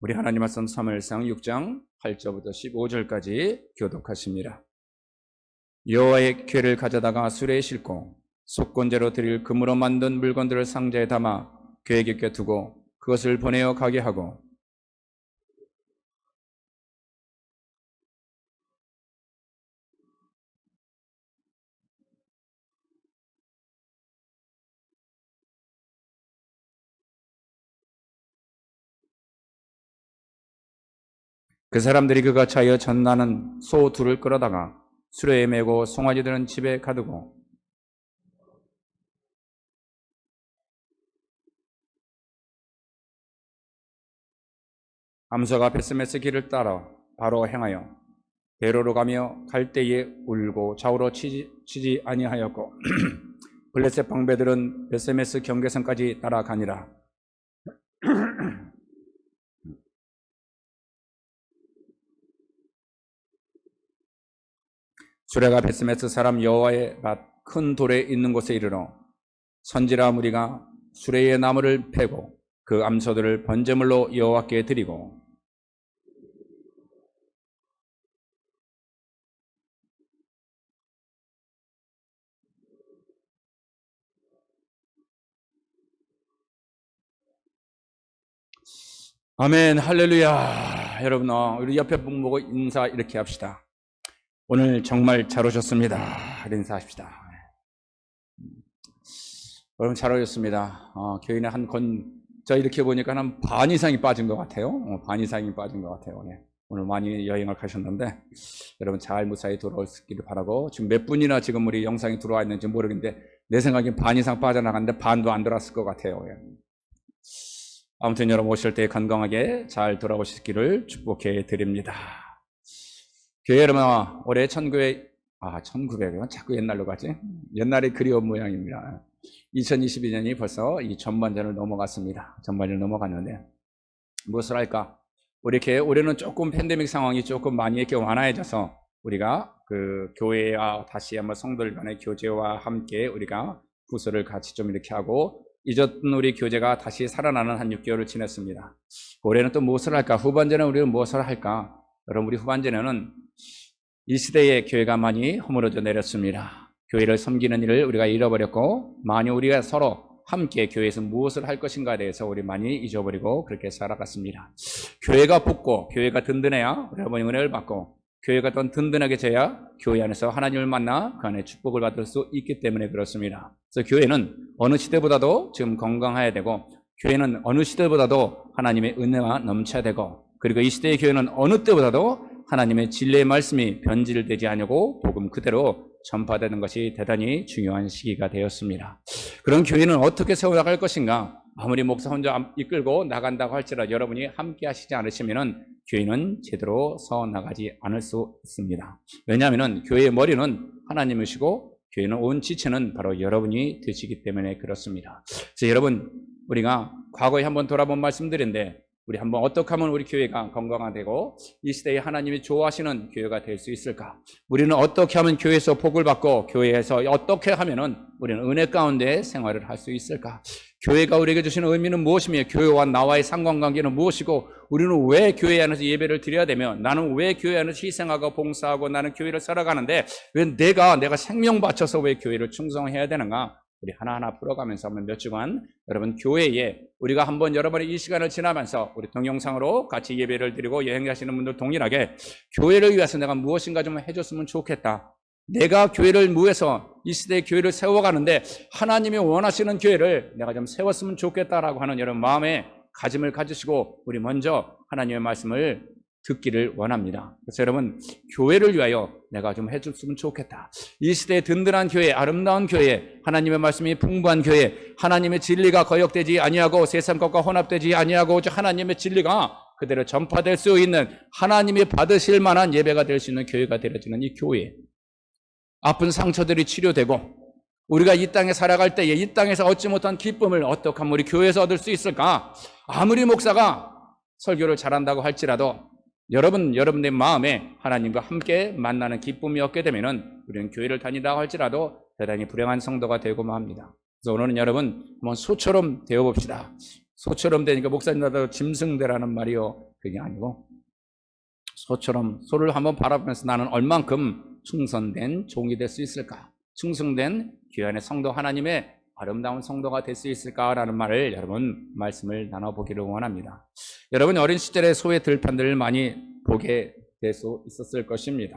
우리 하나님 말씀 사무엘상 6장 8절부터 15절까지 교독하십니다. 여호와의 궤를 가져다가 수레에 싣고 속건제로 드릴 금으로 만든 물건들을 상자에 담아 궤 곁에 두고 그것을 보내어 가게 하고, 그 사람들이 그가 차여 전나는 소 둘을 끌어다가 수레에 메고 송아지들은 집에 가두고 암소가 베스메스 길을 따라 바로 행하여 대로로 가며 갈 때에 울고 좌우로 치지 아니하였고 블레셋 방배들은 베스메스 경계선까지 따라가니라. 수레가 베스메스 사람 여호와의 밭 큰 돌에 있는 곳에 이르러 선지라 무리가 수레의 나무를 패고 그 암소들을 번제물로 여호와께 드리고, 아멘, 할렐루야. 여러분, 우리 옆에 분 보고 인사 이렇게 합시다. 오늘 정말 잘 오셨습니다. 인사합시다. 여러분 잘 오셨습니다. 교인의 저 이렇게 보니까 한 반 이상이 빠진 것 같아요. 반 이상이 빠진 것 같아요. 네. 오늘 많이 여행을 가셨는데 여러분 잘 무사히 돌아오시기를 바라고, 지금 몇 분이나 지금 우리 영상이 들어와 있는지 모르겠는데 내 생각엔 반 이상 빠져나갔는데 반도 안 들어왔을 것 같아요. 예. 아무튼 여러분 오실 때 건강하게 잘 돌아오시기를 축복해 드립니다. 교회 여러분, 올해 1900은 자꾸 옛날로 가지? 옛날에 그리운 모양입니다. 2022년이 벌써 이 전반전을 넘어갔습니다. 전반전을 넘어갔는데 무엇을 할까? 우리 이렇게 올해는 조금 팬데믹 상황이 조금 많이 이렇게 완화해져서 우리가 그 교회와 다시 한번 성도들 간의 교제와 함께 우리가 구설을 같이 좀 이렇게 하고 잊었던 우리 교제가 다시 살아나는 한 6개월을 지냈습니다. 올해는 또 무엇을 할까? 후반전에 우리는 무엇을 할까? 여러분, 우리 후반전에는 이 시대에 교회가 많이 허물어져 내렸습니다. 교회를 섬기는 일을 우리가 잃어버렸고, 많이 우리가 서로 함께 교회에서 무엇을 할 것인가에 대해서 우리 많이 잊어버리고 그렇게 살아갔습니다. 교회가 붙고 교회가 든든해야 여러분이 은혜를 받고, 교회가 더 든든하게 져야 교회 안에서 하나님을 만나 그 안에 축복을 받을 수 있기 때문에 그렇습니다. 그래서 교회는 어느 시대보다도 지금 건강해야 되고, 교회는 어느 시대보다도 하나님의 은혜가 넘쳐야 되고, 그리고 이 시대의 교회는 어느 때보다도 하나님의 진리의 말씀이 변질되지 않고 복음 그대로 전파되는 것이 대단히 중요한 시기가 되었습니다. 그런 교회는 어떻게 세워나갈 것인가? 아무리 목사 혼자 이끌고 나간다고 할지라도 여러분이 함께 하시지 않으시면 교회는 제대로 서나가지 않을 수 있습니다. 왜냐하면 교회의 머리는 하나님이시고 교회는 온 지체는 바로 여러분이 되시기 때문에 그렇습니다. 그래서 여러분, 우리가 과거에 한번 돌아본 말씀드린데, 우리 한번 어떻게 하면 우리 교회가 건강화되고 이 시대에 하나님이 좋아하시는 교회가 될 수 있을까? 우리는 어떻게 하면 교회에서 복을 받고 교회에서 어떻게 하면은 우리는 은혜 가운데 생활을 할 수 있을까? 교회가 우리에게 주시는 의미는 무엇이며 교회와 나와의 상관관계는 무엇이고, 우리는 왜 교회 안에서 예배를 드려야 되며, 나는 왜 교회 안에서 희생하고 봉사하고 나는 교회를 살아가는데 왜 내가 생명 바쳐서 왜 교회를 충성해야 되는가? 우리 하나하나 풀어가면서 한번 몇 주간 여러분 교회에 우리가 한번 여러분의 이 시간을 지나면서 우리 동영상으로 같이 예배를 드리고 여행 가시는 분들 동일하게 교회를 위해서 내가 무엇인가 좀 해줬으면 좋겠다. 내가 교회를 위해서 이 시대의 교회를 세워가는데 하나님이 원하시는 교회를 내가 좀 세웠으면 좋겠다라고 하는 여러분 마음에 가짐을 가지시고 우리 먼저 하나님의 말씀을 듣기를 원합니다. 그래서 여러분, 교회를 위하여 내가 좀 해줬으면 좋겠다. 이 시대의 든든한 교회, 아름다운 교회, 하나님의 말씀이 풍부한 교회, 하나님의 진리가 거역되지 아니하고 세상 것과 혼합되지 아니하고 하나님의 진리가 그대로 전파될 수 있는, 하나님이 받으실 만한 예배가 될 수 있는 교회가 되어지는 이 교회, 아픈 상처들이 치료되고 우리가 이 땅에 살아갈 때에 이 땅에서 얻지 못한 기쁨을 어떻게 하면 우리 교회에서 얻을 수 있을까? 아무리 목사가 설교를 잘한다고 할지라도 여러분의 마음에 하나님과 함께 만나는 기쁨이 없게 되면은 우리는 교회를 다닌다고 할지라도 대단히 불행한 성도가 되고만 합니다. 그래서 오늘은 여러분 한번 소처럼 되어봅시다. 소처럼 되니까 목사님들도 짐승되라는 말이요. 그게 아니고 소처럼 소를 한번 바라보면서 나는 얼만큼 충성된 종이 될 수 있을까? 충성된 귀한의 성도 하나님의 아름다운 성도가 될 수 있을까라는 말을 여러분 말씀을 나눠보기를 원합니다. 여러분 어린 시절에 소의 들판들을 많이 보게 될 수 있었을 것입니다.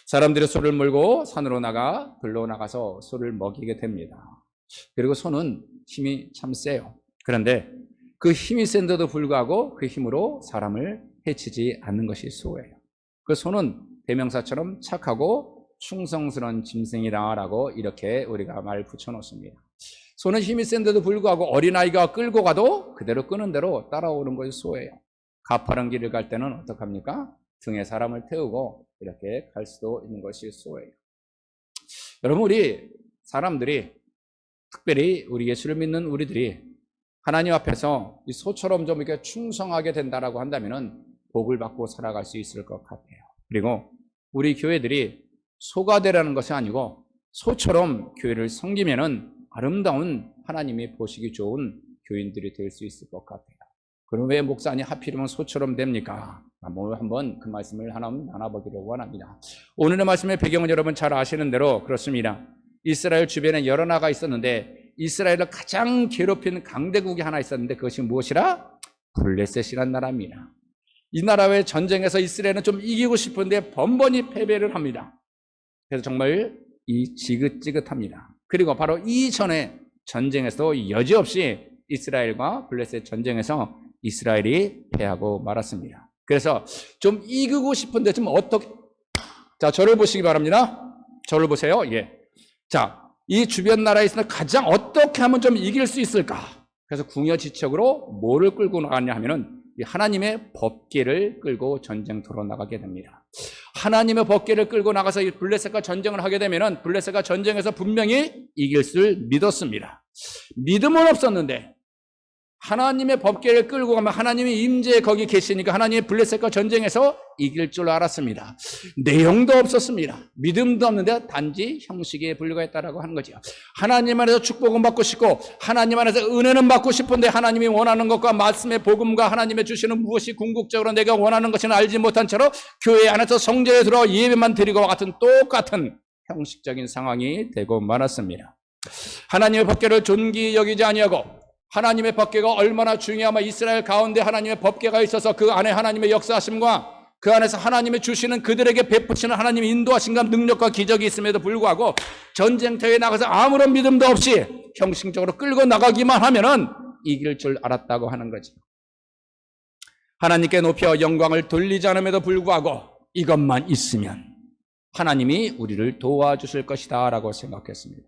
사람들이 소를 몰고 산으로 나가 들로 나가서 소를 먹이게 됩니다. 그리고 소는 힘이 참 세요. 그런데 그 힘이 센데도 불구하고 그 힘으로 사람을 해치지 않는 것이 소예요. 그 소는 대명사처럼 착하고 충성스러운 짐승이다라고 이렇게 우리가 말 붙여놓습니다. 소는 힘이 센데도 불구하고 어린아이가 끌고 가도 그대로 끄는 대로 따라오는 것이 소예요. 가파른 길을 갈 때는 어떡합니까? 등에 사람을 태우고 이렇게 갈 수도 있는 것이 소예요. 여러분 우리 사람들이 특별히 우리 예수를 믿는 우리들이 하나님 앞에서 이 소처럼 좀 이렇게 충성하게 된다라고 한다면은 복을 받고 살아갈 수 있을 것 같아요. 그리고 우리 교회들이 소가 되라는 것이 아니고 소처럼 교회를 섬기면은 아름다운 하나님이 보시기 좋은 교인들이 될 수 있을 것 같아요. 그럼 왜 목사님 하필이면 소처럼 됩니까? 오늘 한번 그 말씀을 하나 나눠보기를 원합니다. 오늘의 말씀의 배경은 여러분 잘 아시는 대로 그렇습니다. 이스라엘 주변에 여러 나라가 있었는데 이스라엘을 가장 괴롭힌 강대국이 하나 있었는데 그것이 무엇이라? 블레셋이란 나라입니다. 이 나라의 전쟁에서 이스라엘은 좀 이기고 싶은데 번번이 패배를 합니다. 그래서 정말 지긋지긋합니다. 그리고 바로 이전에 전쟁에서 여지없이 이스라엘과 블레셋 전쟁에서 이스라엘이 패하고 말았습니다. 그래서 좀 이기고 싶은데 좀 어떻게, 자, 저를 보시기 바랍니다. 저를 보세요. 예. 자, 이 주변 나라에서는 가장 어떻게 하면 좀 이길 수 있을까? 그래서 궁여지책으로 뭐를 끌고 나갔냐 하면은 하나님의 법궤를 끌고 전쟁터로 나가게 됩니다. 하나님의 법궤를 끌고 나가서 이 블레셋과 전쟁을 하게 되면은 블레셋과 전쟁에서 분명히 이길 줄 믿었습니다. 믿음은 없었는데 하나님의 법궤를 끌고 가면 하나님의 임재에 거기 계시니까 하나님의 블레셋과 전쟁에서 이길 줄 알았습니다. 내용도 없었습니다. 믿음도 없는데 단지 형식에 불과했다라고 하는 거죠. 하나님 안에서 축복은 받고 싶고 하나님 안에서 은혜는 받고 싶은데 하나님이 원하는 것과 말씀의 복음과 하나님의 주시는 무엇이 궁극적으로 내가 원하는 것은 알지 못한 채로 교회 안에서 성전에 들어 예배만 드리고 같은 똑같은 형식적인 상황이 되고 말았습니다. 하나님의 법궤를 존귀히 여기지 아니하고 하나님의 법궤가 얼마나 중요하면 이스라엘 가운데 하나님의 법궤가 있어서 그 안에 하나님의 역사하심과 그 안에서 하나님의 주시는 그들에게 베푸시는 하나님의 인도하심과 능력과 기적이 있음에도 불구하고 전쟁터에 나가서 아무런 믿음도 없이 형식적으로 끌고 나가기만 하면은 이길 줄 알았다고 하는 거죠. 하나님께 높여 영광을 돌리지 않음에도 불구하고 이것만 있으면 하나님이 우리를 도와주실 것이다 라고 생각했습니다.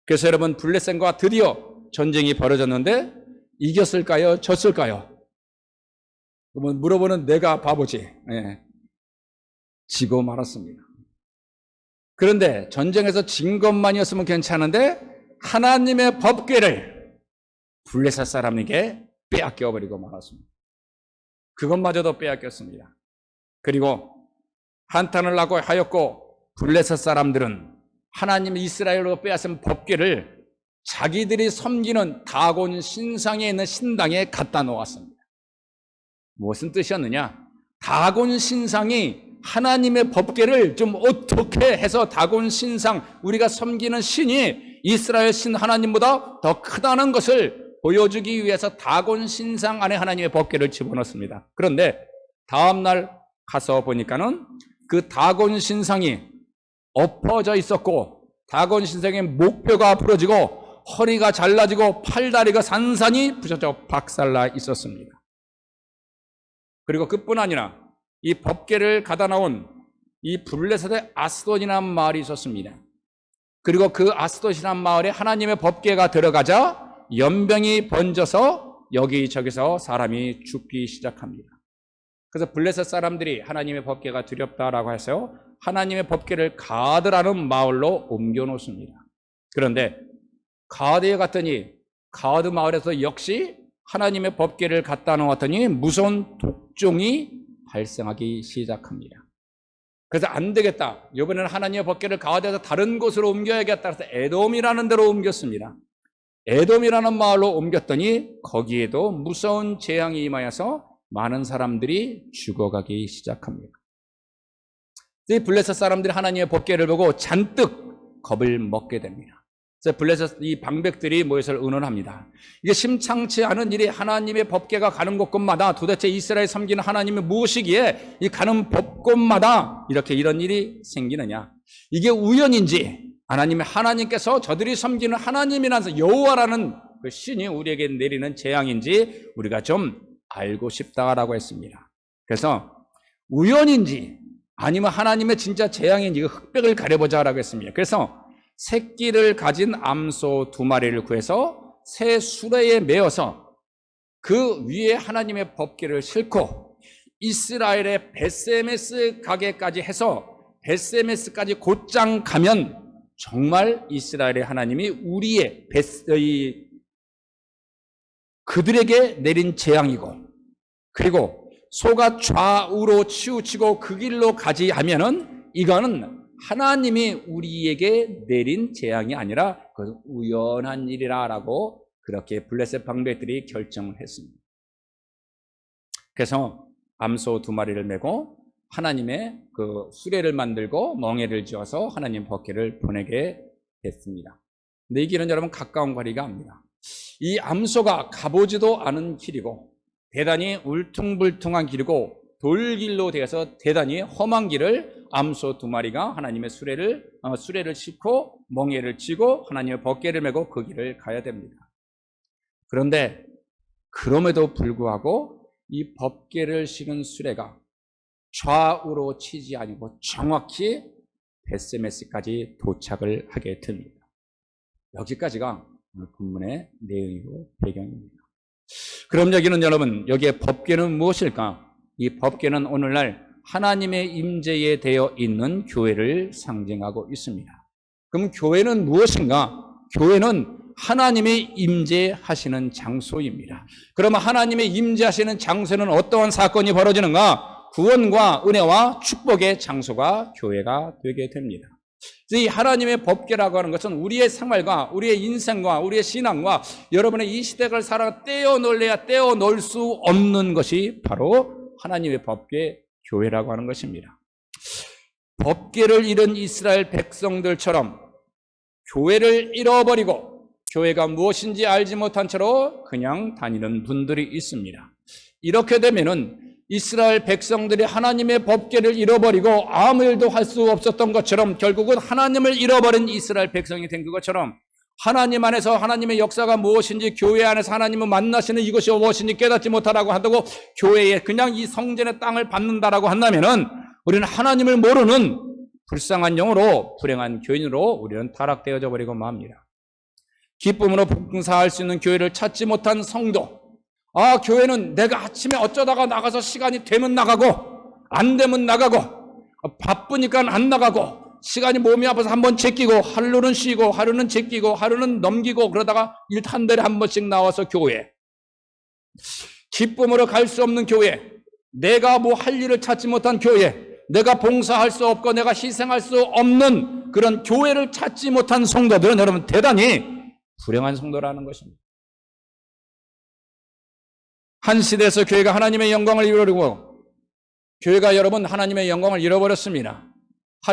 그래서 여러분 블레셋과 드디어 전쟁이 벌어졌는데 이겼을까요? 졌을까요? 그러면 물어보는 내가 바보지. 네. 지고 말았습니다. 그런데 전쟁에서 진 것만이었으면 괜찮은데 하나님의 법궤를 블레셋 사람에게 빼앗겨버리고 말았습니다. 그것마저도 빼앗겼습니다. 그리고 한탄을 하고 하였고 블레셋 사람들은 하나님 이스라엘로 빼앗은 법궤를 자기들이 섬기는 다곤 신상에 있는 신당에 갖다 놓았습니다. 무슨 뜻이었느냐? 다곤 신상이 하나님의 법궤를 좀 어떻게 해서 다곤 신상, 우리가 섬기는 신이 이스라엘 신 하나님보다 더 크다는 것을 보여주기 위해서 다곤 신상 안에 하나님의 법궤를 집어넣습니다. 그런데 다음날 가서 보니까는 그 다곤 신상이 엎어져 있었고 다곤 신상의 목뼈가 부러지고 허리가 잘라지고 팔다리가 산산이 부셔져 박살나 있었습니다. 그리고 그뿐 아니라 이 법궤를 가다 나온 이 블레셋의 아스돗이라는 마을이 있었습니다. 그리고 그 아스돗이라는 마을에 하나님의 법궤가 들어가자 연병이 번져서 여기저기서 사람이 죽기 시작합니다. 그래서 블레셋 사람들이 하나님의 법궤가 두렵다라고 해서 하나님의 법궤를 가드라는 마을로 옮겨 놓습니다. 그런데 가드에 갔더니 가드 마을에서 역시 하나님의 법궤를 갖다 놓았더니 무서운 독종이 발생하기 시작합니다. 그래서 안 되겠다. 이번에는 하나님의 법궤를 가드에서 다른 곳으로 옮겨야겠다. 그래서 에돔이라는 데로 옮겼습니다. 에돔이라는 마을로 옮겼더니 거기에도 무서운 재앙이 임하여서 많은 사람들이 죽어가기 시작합니다. 이 블레셋 사람들이 하나님의 법궤를 보고 잔뜩 겁을 먹게 됩니다. 블레셋 이 방백들이 모여서 의논합니다. 이게 심상치 않은 일이 하나님의 법궤가 가는 곳곳마다 도대체 이스라엘 섬기는 하나님이 무엇이기에 이 가는 법곳마다 이렇게 이런 일이 생기느냐? 이게 우연인지 하나님께서 저들이 섬기는 하나님이라는 여호와라는 그 신이 우리에게 내리는 재앙인지 우리가 좀 알고 싶다라고 했습니다. 그래서 우연인지 아니면 하나님의 진짜 재앙인지 흑백을 가려보자라고 했습니다. 그래서 새끼를 가진 암소 2마리를 구해서 새 수레에 메어서 그 위에 하나님의 법궤를 싣고 이스라엘의 벳세메스 가게까지 해서 벳세메스까지 곧장 가면 정말 이스라엘의 하나님이 우리의 그들에게 내린 재앙이고, 그리고 소가 좌우로 치우치고 그 길로 가지 하면은 이거는 하나님이 우리에게 내린 재앙이 아니라 그 우연한 일이라라고 그렇게 블레셋 방백들이 결정을 했습니다. 그래서 암소 2마리를 메고 하나님의 그 수레를 만들고 멍에를 지어서 하나님 법궤를 보내게 됐습니다. 근데 이 길은 여러분 가까운 거리가 아닙니다. 이 암소가 가보지도 않은 길이고 대단히 울퉁불퉁한 길이고 돌길로 되어서 대단히 험한 길을 암소 2마리가 하나님의 수레를 싣고 멍에를 쥐고 하나님의 법궤를 메고 그 길을 가야 됩니다. 그런데 그럼에도 불구하고 이 법궤를 실은 수레가 좌우로 치지 아니고 정확히 벳세메스까지 도착을 하게 됩니다. 여기까지가 오늘 본문의 내용이고 배경입니다. 그럼 여기는 여러분, 여기에 법궤는 무엇일까? 이 법궤는 오늘날 하나님의 임재에 되어 있는 교회를 상징하고 있습니다. 그럼 교회는 무엇인가? 교회는 하나님의 임재하시는 장소입니다. 그러면 하나님의 임재하시는 장소는 어떠한 사건이 벌어지는가? 구원과 은혜와 축복의 장소가 교회가 되게 됩니다. 이 하나님의 법궤라고 하는 것은 우리의 생활과 우리의 인생과 우리의 신앙과 여러분의 이 시대를 살아 떼어놓을래야 떼어놓을 수 없는 것이 바로 하나님의 법궤, 교회라고 하는 것입니다. 법궤를 잃은 이스라엘 백성들처럼 교회를 잃어버리고 교회가 무엇인지 알지 못한 채로 그냥 다니는 분들이 있습니다. 이렇게 되면은 이스라엘 백성들이 하나님의 법궤를 잃어버리고 아무 일도 할 수 없었던 것처럼 결국은 하나님을 잃어버린 이스라엘 백성이 된 것처럼 하나님 안에서 하나님의 역사가 무엇인지, 교회 안에서 하나님을 만나시는 이것이 무엇인지 깨닫지 못하라고 한다고 교회에 그냥 이 성전의 땅을 받는다라고 한다면은 우리는 하나님을 모르는 불쌍한 영으로, 불행한 교인으로 우리는 타락되어져 버리고 맙니다. 기쁨으로 봉사할 수 있는 교회를 찾지 못한 성도, 교회는 내가 아침에 어쩌다가 나가서 시간이 되면 나가고 안 되면 나가고 바쁘니까 안 나가고 시간이 몸이 아파서 한번 제끼고 하루는 쉬고 하루는 제끼고 하루는 넘기고 그러다가 일 한 달에 한 번씩 나와서 교회. 기쁨으로 갈 수 없는 교회, 내가 뭐 할 일을 찾지 못한 교회, 내가 봉사할 수 없고 내가 희생할 수 없는 그런 교회를 찾지 못한 성도들은 여러분 대단히 불행한 성도라는 것입니다. 한 시대에서 교회가 하나님의 영광을 잃어버리고 교회가 여러분 하나님의 영광을 잃어버렸습니다.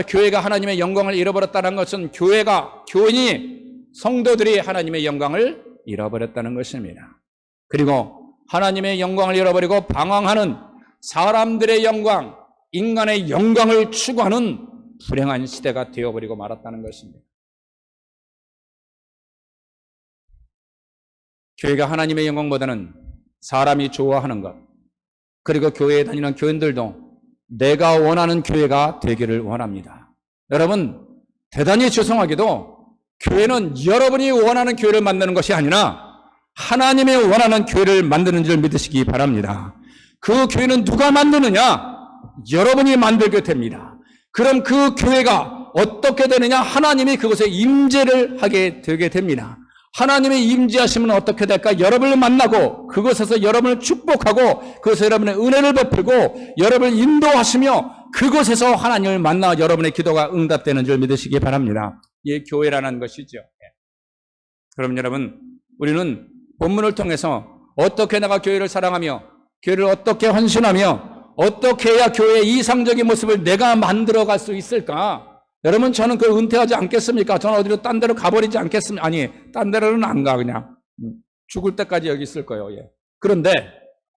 교회가 하나님의 영광을 잃어버렸다는 것은 교인이 성도들이 하나님의 영광을 잃어버렸다는 것입니다. 그리고 하나님의 영광을 잃어버리고 방황하는 사람들의 영광, 인간의 영광을 추구하는 불행한 시대가 되어버리고 말았다는 것입니다. 교회가 하나님의 영광보다는 사람이 좋아하는 것, 그리고 교회에 다니는 교인들도 내가 원하는 교회가 되기를 원합니다. 여러분, 대단히 죄송하게도 교회는 여러분이 원하는 교회를 만드는 것이 아니라 하나님이 원하는 교회를 만드는 줄 믿으시기 바랍니다. 그 교회는 누가 만드느냐? 여러분이 만들게 됩니다. 그럼 그 교회가 어떻게 되느냐? 하나님이 그곳에 임재를 하게 되게 됩니다. 하나님의 임재하시면 어떻게 될까? 여러분을 만나고 그곳에서 여러분을 축복하고 그곳에서 여러분의 은혜를 베풀고 여러분을 인도하시며 그곳에서 하나님을 만나 여러분의 기도가 응답되는 줄 믿으시기 바랍니다. 이게 교회라는 것이죠. 그럼 여러분, 우리는 본문을 통해서 어떻게 내가 교회를 사랑하며 교회를 어떻게 헌신하며 어떻게 해야 교회의 이상적인 모습을 내가 만들어갈 수 있을까? 여러분, 저는 그 은퇴하지 않겠습니까? 저는 어디로 딴 데로 가버리지 않겠습니까? 아니, 딴 데로는 안 가. 그냥 죽을 때까지 여기 있을 거예요. 예. 그런데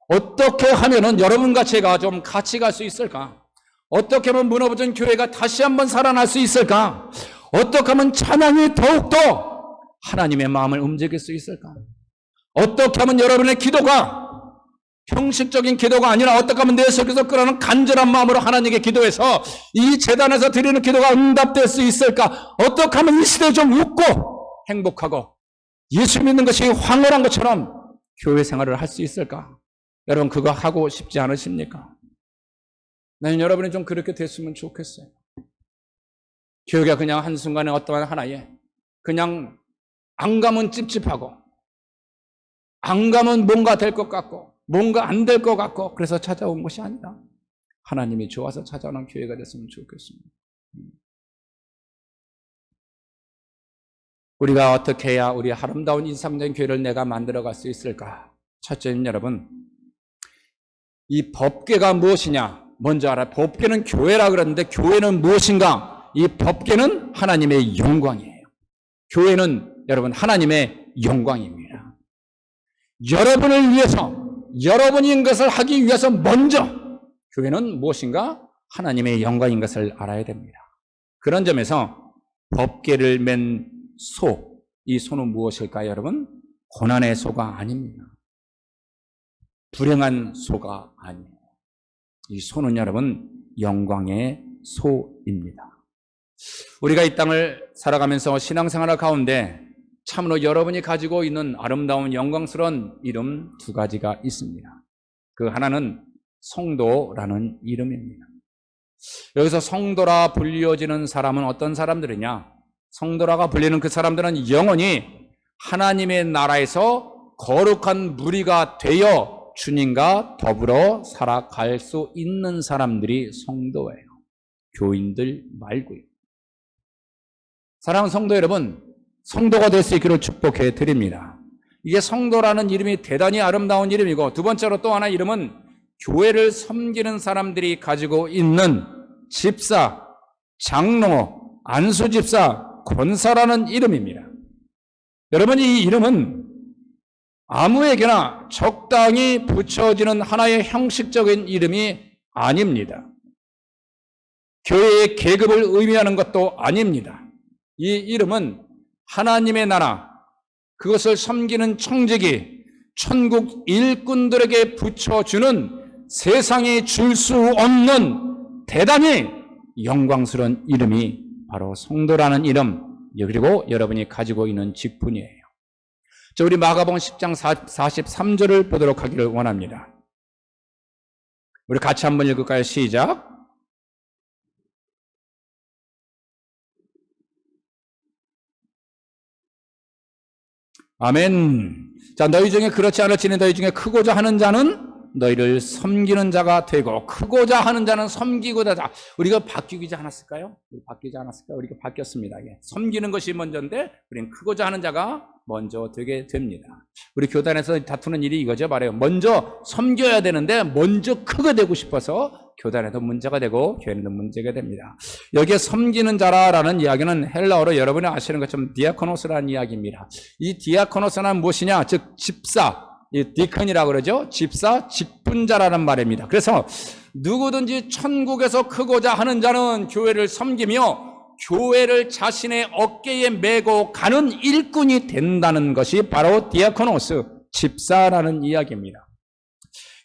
어떻게 하면은 여러분과 제가 좀 같이 갈 수 있을까? 어떻게 하면 무너진 교회가 다시 한번 살아날 수 있을까? 어떻게 하면 찬양이 더욱더 하나님의 마음을 움직일 수 있을까? 어떻게 하면 여러분의 기도가 형식적인 기도가 아니라 어떻게 하면 내 속에서 끓어오는 간절한 마음으로 하나님께 기도해서 이 제단에서 드리는 기도가 응답될 수 있을까? 어떻게 하면 이 시대에 좀 웃고 행복하고 예수 믿는 것이 황홀한 것처럼 교회 생활을 할 수 있을까? 여러분, 그거 하고 싶지 않으십니까? 나는 여러분이 좀 그렇게 됐으면 좋겠어요. 교회가 그냥 한순간에 어떠한 하나에 그냥 안 가면 찝찝하고 안 가면 뭔가 될 것 같고 뭔가 안 될 것 같고 그래서 찾아온 것이 아니라 하나님이 좋아서 찾아오는 교회가 됐으면 좋겠습니다. 우리가 어떻게 해야 우리 아름다운 인상적인 교회를 내가 만들어갈 수 있을까? 첫째는 여러분, 이 법궤가 무엇이냐? 먼저 알아. 법궤는 교회라 그러는데 교회는 무엇인가? 이 법궤는 하나님의 영광이에요. 교회는 여러분 하나님의 영광입니다. 여러분을 위해서 여러분인 것을 하기 위해서 먼저 교회는 무엇인가? 하나님의 영광인 것을 알아야 됩니다. 그런 점에서 법궤를 맨 소, 이 소는 무엇일까요, 여러분? 고난의 소가 아닙니다. 불행한 소가 아니에요. 이 소는 여러분 영광의 소입니다. 우리가 이 땅을 살아가면서 신앙생활 가운데 참으로 여러분이 가지고 있는 아름다운 영광스러운 이름 두 가지가 있습니다. 그 하나는 성도라는 이름입니다. 여기서 성도라 불리어지는 사람은 어떤 사람들이냐? 성도라가 불리는 그 사람들은 영원히 하나님의 나라에서 거룩한 무리가 되어 주님과 더불어 살아갈 수 있는 사람들이 성도예요. 교인들 말고요. 사랑하는 성도 여러분, 성도가 될 수 있기를 축복해 드립니다. 이게 성도라는 이름이 대단히 아름다운 이름이고, 두 번째로 또 하나 이름은 교회를 섬기는 사람들이 가지고 있는 집사, 장로, 안수집사, 권사라는 이름입니다. 여러분, 이 이름은 아무에게나 적당히 붙여지는 하나의 형식적인 이름이 아닙니다. 교회의 계급을 의미하는 것도 아닙니다. 이 이름은 하나님의 나라, 그것을 섬기는 청지기, 천국 일꾼들에게 붙여주는 세상에 줄 수 없는 대단히 영광스러운 이름이 바로 성도라는 이름, 그리고 여러분이 가지고 있는 직분이에요. 자, 우리 마가복음 10장 43절을 보도록 하기를 원합니다. 우리 같이 한번 읽을까요? 시작. 아멘. 자, 너희 중에 그렇지 않을지니 너희 중에 크고자 하는 자는 너희를 섬기는 자가 되고 크고자 하는 자는 섬기고자 하자. 우리가 바뀌지 않았을까요? 바뀌지 않았을까요? 우리가 바뀌었습니다. 예. 섬기는 것이 먼저인데 우리는 크고자 하는 자가 먼저 되게 됩니다. 우리 교단에서 다투는 일이 이거죠. 말해요. 먼저 섬겨야 되는데 먼저 크게 되고 싶어서 교단에도 문제가 되고 교회에도 문제가 됩니다. 여기에 섬기는 자라는 이야기는 헬라어로 여러분이 아시는 것처럼 디아코노스라는 이야기입니다. 이 디아코노스는 무엇이냐? 즉 집사, 이 디컨이라고 그러죠. 집사, 직분자라는 말입니다. 그래서 누구든지 천국에서 크고자 하는 자는 교회를 섬기며 교회를 자신의 어깨에 메고 가는 일꾼이 된다는 것이 바로 디아코노스, 집사라는 이야기입니다.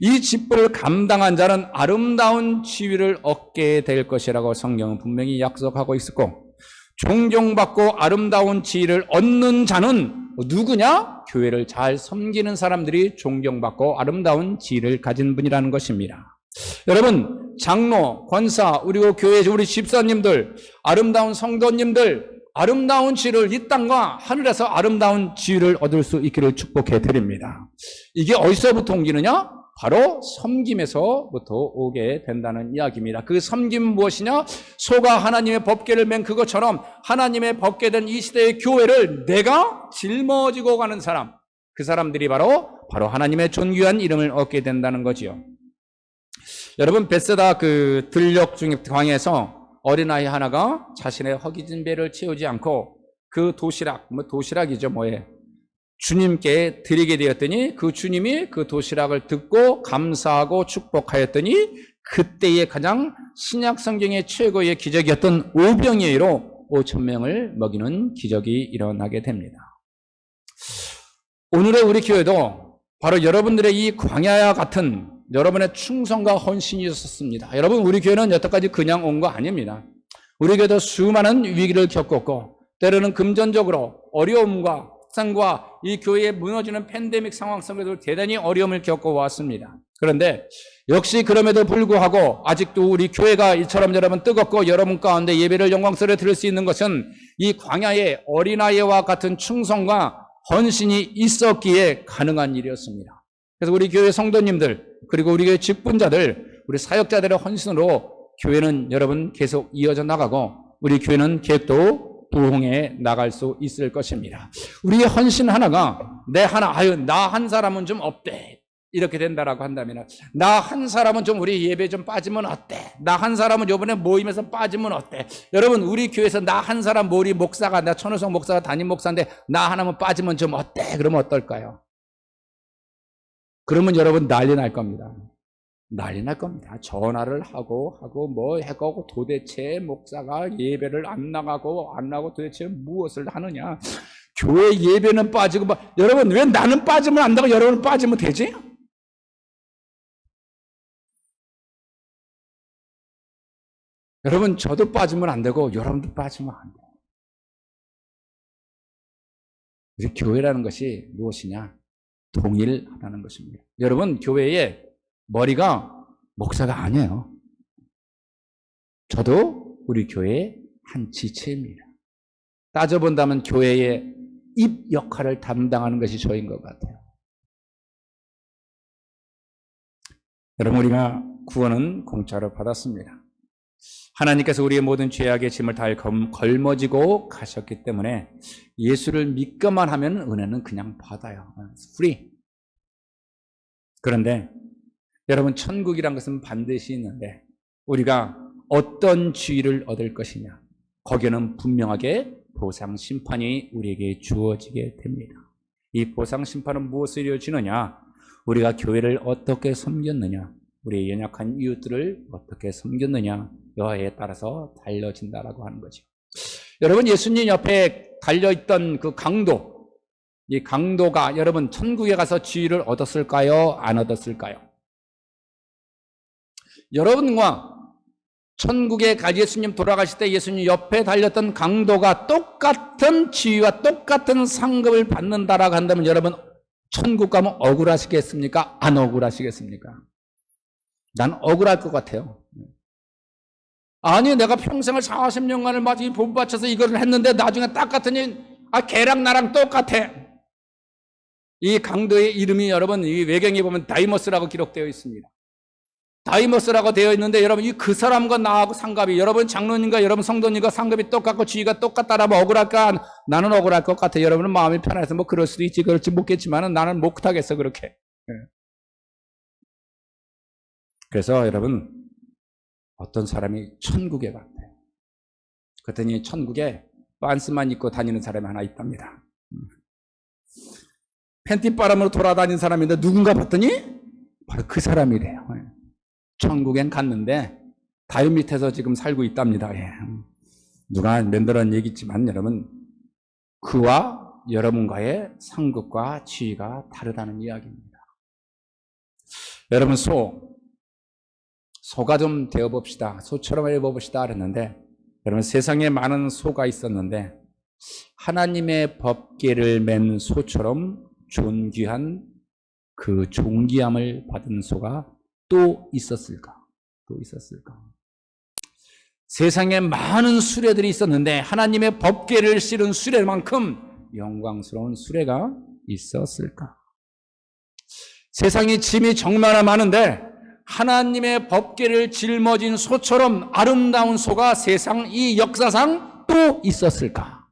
이 직분을 감당한 자는 아름다운 지위를 얻게 될 것이라고 성경은 분명히 약속하고 있었고, 존경받고 아름다운 지위를 얻는 자는 누구냐? 교회를 잘 섬기는 사람들이 존경받고 아름다운 지위를 가진 분이라는 것입니다. 여러분, 장로, 권사, 그리고 교회 우리 집사님들, 아름다운 성도님들, 아름다운 지위를 이 땅과 하늘에서 아름다운 지위를 얻을 수 있기를 축복해 드립니다. 이게 어디서부터 옮기느냐? 바로 섬김에서부터 오게 된다는 이야기입니다. 그 섬김은 무엇이냐? 소가 하나님의 법궤를 맨 그것처럼 하나님의 법궤된 이 시대의 교회를 내가 짊어지고 가는 사람, 그 사람들이 바로 하나님의 존귀한 이름을 얻게 된다는 거지요. 여러분, 베세다 그 들녘 중에 광에서 어린아이 하나가 자신의 허기진 배를 채우지 않고 그 도시락이죠, 주님께 드리게 되었더니 그 주님이 그 도시락을 듣고 감사하고 축복하였더니 그때의 가장 신약 성경의 최고의 기적이었던 오병이어로 5,000명을 먹이는 기적이 일어나게 됩니다. 오늘의 우리 교회도 바로 여러분들의 이 광야와 같은 여러분의 충성과 헌신이 있었습니다. 여러분, 우리 교회는 여태까지 그냥 온 거 아닙니다. 우리 교회도 수많은 위기를 겪었고 때로는 금전적으로 어려움과 상과 이 교회에 무너지는 팬데믹 상황 속에서 대단히 어려움을 겪어왔습니다. 그런데 역시 그럼에도 불구하고 아직도 우리 교회가 이처럼 여러분 뜨겁고 여러분 가운데 예배를 영광스럽게 드릴 수 있는 것은 이 광야의 어린아이와 같은 충성과 헌신이 있었기에 가능한 일이었습니다. 그래서 우리 교회 성도님들 그리고 우리 교회 직분자들 우리 사역자들의 헌신으로 교회는 여러분 계속 이어져 나가고 우리 교회는 계획도 부흥해 나갈 수 있을 것입니다. 우리의 헌신 하나가 나 한 사람은 좀 어때? 이렇게 된다라고 한다면 나 한 사람은 좀 우리 예배 좀 빠지면 어때? 나 한 사람은 이번에 모임에서 빠지면 어때? 여러분, 우리 교회에서 나 한 사람 우리 목사가 나 천호성 목사가 담임 목사인데 나 하나만 빠지면 좀 어때? 그러면 어떨까요? 그러면 여러분 난리 날 겁니다. 난리 날 겁니다. 전화를 하고 도대체 목사가 예배를 안 나가고 도대체 무엇을 하느냐. 교회 예배는 빠지고 여러분 왜 나는 빠지면 안 되고 여러분은 빠지면 되지? 여러분 저도 빠지면 안 되고 여러분도 빠지면 안 돼요. 우리 교회라는 것이 무엇이냐? 동일하다는 것입니다. 여러분 교회에 머리가 목사가 아니에요. 저도 우리 교회의 한 지체입니다. 따져본다면 교회의 입 역할을 담당하는 것이 저인 것 같아요. 여러분 우리가 구원은 공짜로 받았습니다. 하나님께서 우리의 모든 죄악의 짐을 다 걸머지고 가셨기 때문에 예수를 믿기만 하면 은혜는 그냥 받아요. free. 그런데 여러분 천국이란 것은 반드시 있는데 우리가 어떤 지위를 얻을 것이냐, 거기에는 분명하게 보상 심판이 우리에게 주어지게 됩니다. 이 보상 심판은 무엇을 이루어지느냐? 우리가 교회를 어떻게 섬겼느냐, 우리의 연약한 이웃들을 어떻게 섬겼느냐 여하에 따라서 달려진다라고 하는 거죠. 여러분 예수님 옆에 달려있던 그 강도, 이 강도가 여러분 천국에 가서 지위를 얻었을까요? 안 얻었을까요? 여러분과 천국에 가 예수님 돌아가실 때 예수님 옆에 달렸던 강도가 똑같은 지위와 똑같은 상급을 받는다라고 한다면 여러분 천국 가면 억울하시겠습니까? 안 억울하시겠습니까? 난 억울할 것 같아요. 아니 내가 평생을 40년간을 마치 복 바쳐서 이거를 했는데 나중에 딱 같으니 걔랑 나랑 똑같아. 이 강도의 이름이 여러분 이 외경에 보면 다이머스라고 기록되어 있습니다. 다이머스라고 되어 있는데 여러분 그 사람과 나하고 상급이 여러분 장로님과 여러분 성도님과 상급이 똑같고 지위가 똑같다라면 억울할까? 나는 억울할 것 같아. 여러분은 마음이 편해서 그럴 수도 있지 그럴지 못겠지만 나는 못하겠어 그렇게. 그래서 여러분 어떤 사람이 천국에 갔대요. 그랬더니 천국에 빤스만 입고 다니는 사람이 하나 있답니다. 팬티바람으로 돌아다니는 사람인데 누군가 봤더니 바로 그 사람이래요. 천국엔 갔는데 다리 밑에서 지금 살고 있답니다. 누가 만들어낸 얘기지만 여러분 그와 여러분과의 상급과 지위가 다르다는 이야기입니다. 여러분 소가 좀 되어봅시다. 소처럼 해봅시다 그랬는데 여러분 세상에 많은 소가 있었는데 하나님의 법궤를 맨 소처럼 존귀한 그 존귀함을 받은 소가 또 있었을까? 세상에 많은 수레들이 있었는데 하나님의 법궤를 실은 수레만큼 영광스러운 수레가 있었을까? 세상에 짐이 정말 많은데 하나님의 법궤를 짊어진 소처럼 아름다운 소가 세상 이 역사상 또 있었을까?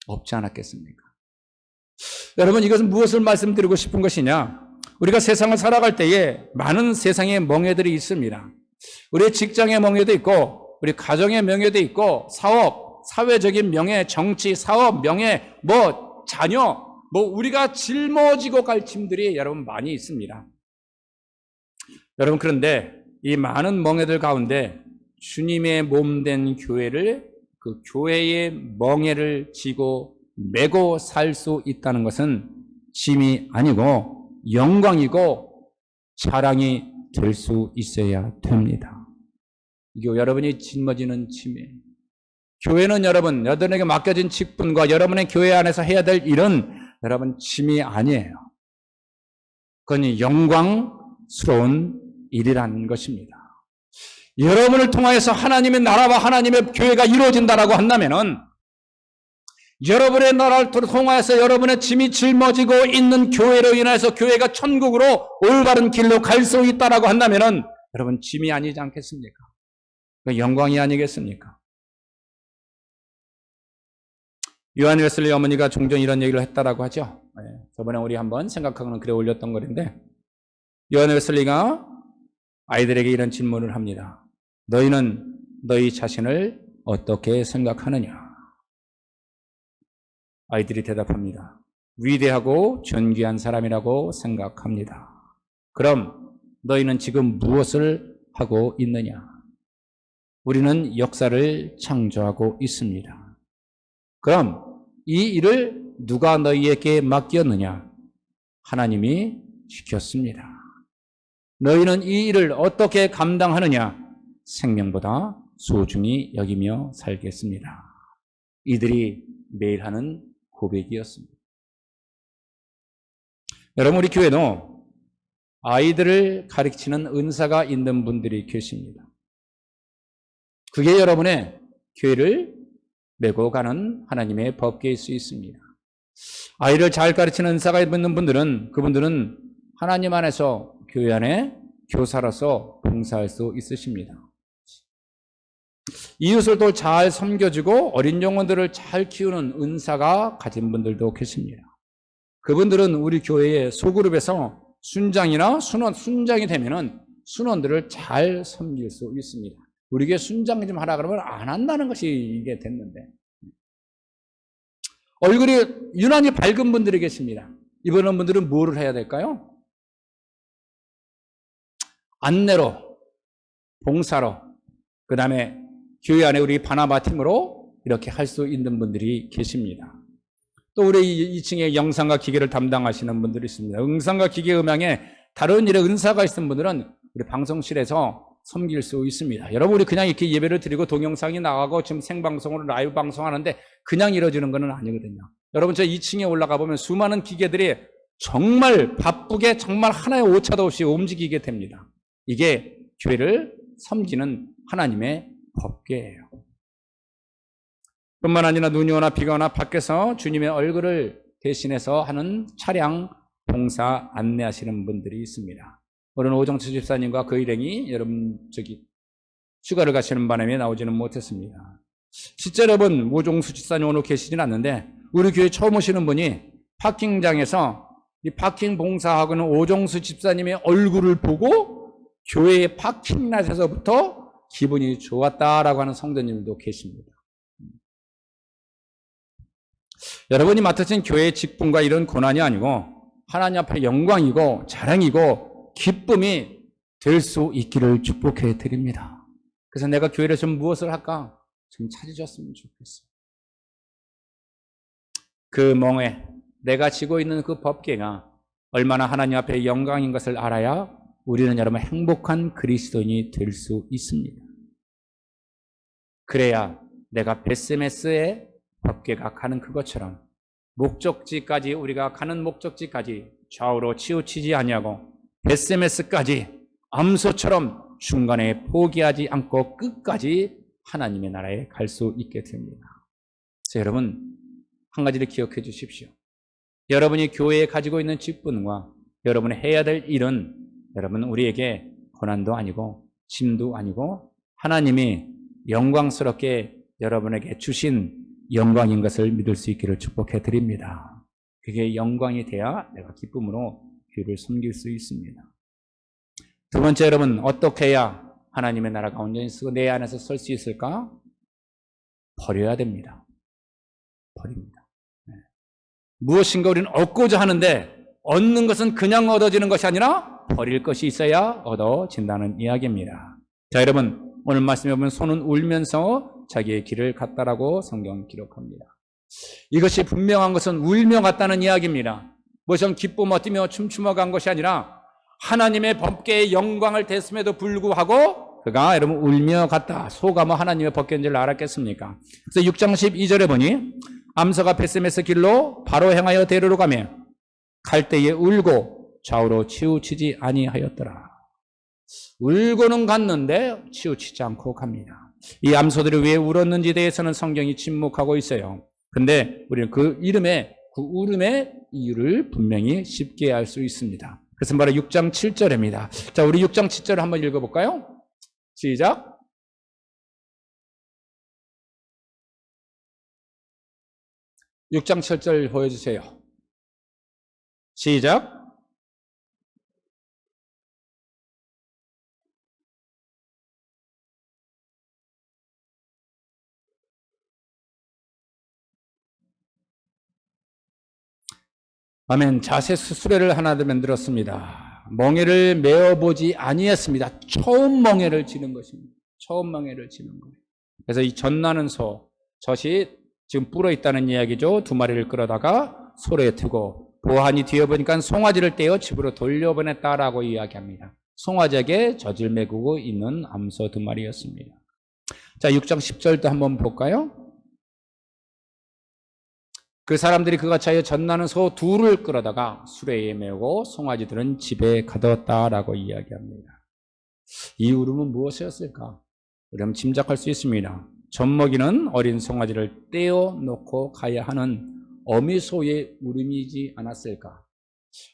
없지 않았겠습니까? 여러분, 이것은 무엇을 말씀드리고 싶은 것이냐? 우리가 세상을 살아갈 때에 많은 세상의 멍해들이 있습니다. 우리의 직장의 멍해도 있고, 우리 가정의 명예도 있고, 사업, 사회적인 명예, 정치, 사업, 명예, 자녀, 우리가 짊어지고 갈 짐들이 여러분 많이 있습니다. 여러분, 그런데 이 많은 멍해들 가운데 주님의 몸된 교회를, 그 교회의 멍해를 지고 메고 살 수 있다는 것은 짐이 아니고 영광이고 자랑이 될 수 있어야 됩니다. 이게 여러분이 짊어지는 짐이에요. 교회는 여러분에게 맡겨진 직분과 여러분의 교회 안에서 해야 될 일은 여러분 짐이 아니에요. 그건 영광스러운 일이라는 것입니다. 여러분을 통하여서 하나님의 나라와 하나님의 교회가 이루어진다라고 한다면은, 여러분의 나라를 통하여서 여러분의 짐이 짊어지고 있는 교회로 인해서 교회가 천국으로 올바른 길로 갈 수 있다라고 한다면은 여러분 짐이 아니지 않겠습니까? 영광이 아니겠습니까? 요한 웨슬리 어머니가 종종 이런 얘기를 했다라고 하죠. 저번에 우리 한번 생각하고는 글에 올렸던 글인데, 요한 웨슬리가 아이들에게 이런 질문을 합니다. 너희는 너희 자신을 어떻게 생각하느냐? 아이들이 대답합니다. 위대하고 존귀한 사람이라고 생각합니다. 그럼 너희는 지금 무엇을 하고 있느냐? 우리는 역사를 창조하고 있습니다. 그럼 이 일을 누가 너희에게 맡겼느냐? 하나님이 시켰습니다. 너희는 이 일을 어떻게 감당하느냐? 생명보다 소중히 여기며 살겠습니다. 이들이 매일 하는 고백이었습니다. 여러분, 우리 교회도 아이들을 가르치는 은사가 있는 분들이 계십니다. 그게 여러분의 교회를 메고 가는 하나님의 법궤일 수 있습니다. 아이를 잘 가르치는 은사가 있는 분들은, 그분들은 하나님 안에서 교회 안에 교사로서 봉사할 수 있으십니다. 이웃을 또 잘 섬겨주고 어린 영혼들을 잘 키우는 은사가 가진 분들도 계십니다. 그분들은 우리 교회의 소그룹에서 순장이 되면은 순원들을 잘 섬길 수 있습니다. 우리 교회 순장 좀 하라 그러면 안 한다는 것이 이게 됐는데, 얼굴이 유난히 밝은 분들이 계십니다. 이런 분들은 뭐를 해야 될까요? 안내로, 봉사로, 그 다음에 교회 안에 우리 바나바 팀으로 이렇게 할 수 있는 분들이 계십니다. 또 우리 2층에 영상과 기계를 담당하시는 분들이 있습니다. 음성과 기계 음향에 다른 일에 은사가 있는 분들은 우리 방송실에서 섬길 수 있습니다. 여러분, 우리 그냥 이렇게 예배를 드리고 동영상이 나가고 지금 생방송으로 라이브 방송하는데 그냥 이루어지는 건 아니거든요. 여러분, 저 2층에 올라가 보면 수많은 기계들이 정말 바쁘게 정말 하나의 오차도 없이 움직이게 됩니다. 이게 교회를 섬기는 하나님의 법궤예요. 뿐만 아니라 눈이 오나 비가 오나 밖에서 주님의 얼굴을 대신해서 하는 차량 봉사 안내하시는 분들이 있습니다. 오늘 오정수 집사님과 그 일행이 여러분 휴가를 가시는 바람에 나오지는 못했습니다. 실제 여러분, 오정수 집사님 오늘 계시진 않는데 우리 교회 처음 오시는 분이 파킹장에서 이 파킹 봉사하고는 오정수 집사님의 얼굴을 보고 교회의 파킹랏에서부터 기분이 좋았다라고 하는 성도님도 계십니다. 여러분이 맡으신 교회의 직분과 이런 고난이 아니고 하나님 앞에 영광이고 자랑이고 기쁨이 될 수 있기를 축복해 드립니다. 그래서 내가 교회를 좀 무엇을 할까? 좀 찾으셨으면 좋겠어요. 그 멍에 내가 지고 있는 그 법궤가 얼마나 하나님 앞에 영광인 것을 알아야 우리는 여러분 행복한 그리스도인이 될 수 있습니다. 그래야 내가 베스메스의 법궤가 가는 그것처럼 목적지까지, 우리가 가는 목적지까지 좌우로 치우치지 아니하고 베스메스까지 암소처럼 중간에 포기하지 않고 끝까지 하나님의 나라에 갈 수 있게 됩니다. 그래서 여러분, 한 가지를 기억해 주십시오. 여러분이 교회에 가지고 있는 직분과 여러분이 해야 될 일은 여러분 우리에게 고난도 아니고 짐도 아니고 하나님이 영광스럽게 여러분에게 주신 영광인 것을 믿을 수 있기를 축복해 드립니다. 그게 영광이 돼야 내가 기쁨으로 교회를 섬길 수 있습니다. 두 번째, 여러분, 어떻게 해야 하나님의 나라가 온전히 쓰고 내 안에서 설 수 있을까? 버려야 됩니다. 버립니다. 네. 무엇인가 우리는 얻고자 하는데 얻는 것은 그냥 얻어지는 것이 아니라 버릴 것이 있어야 얻어진다는 이야기입니다. 자, 여러분, 오늘 말씀에 보면 소는 울면서 자기의 길을 갔다라고 성경 기록합니다. 이것이 분명한 것은 울며 갔다는 이야기입니다. 무슨 기쁨 얻으며 춤추며 간 것이 아니라 하나님의 법궤의 영광을 댔음에도 불구하고 그가 여러분 울며 갔다. 소가 뭐 하나님의 법궤인 줄 알았겠습니까? 그래서 6장 12절에 보니 암소가 벳셈에서 길로 바로 향하여 데르러 가며 갈 때에 울고 좌우로 치우치지 아니하였더라. 울고는 갔는데 치우치지 않고 갑니다. 이 암소들이 왜 울었는지에 대해서는 성경이 침묵하고 있어요. 근데 우리는 그 울음의 이유를 분명히 쉽게 알 수 있습니다. 그래서 바로 6장 7절입니다. 자, 우리 6장 7절을 한번 읽어볼까요? 시작. 육 장 7절 보여주세요. 시작. 아멘. 자세 수레를 하나 더 만들었습니다. 멍에를 메어보지 아니했습니다. 처음 멍에를 지는 것입니다. 처음 멍에를 지는 거예요. 그래서 이 젖나는 소, 젖이 지금 불어 있다는 이야기죠. 두 마리를 끌어다가 소로에 트고 보안이 뒤에 보니까 송아지를 떼어 집으로 돌려보냈다라고 이야기합니다. 송아지에게 젖을 메구고 있는 암소 두 마리였습니다. 자, 6장 10절도 한번 볼까요? 그 사람들이 그같이 하여 젖나는 소 둘을 끌어다가 수레에 메우고 송아지들은 집에 가두었다라고 이야기합니다. 이 울음은 무엇이었을까? 우리는 짐작할 수 있습니다. 젖먹이는 어린 송아지를 떼어놓고 가야 하는 어미소의 울음이지 않았을까?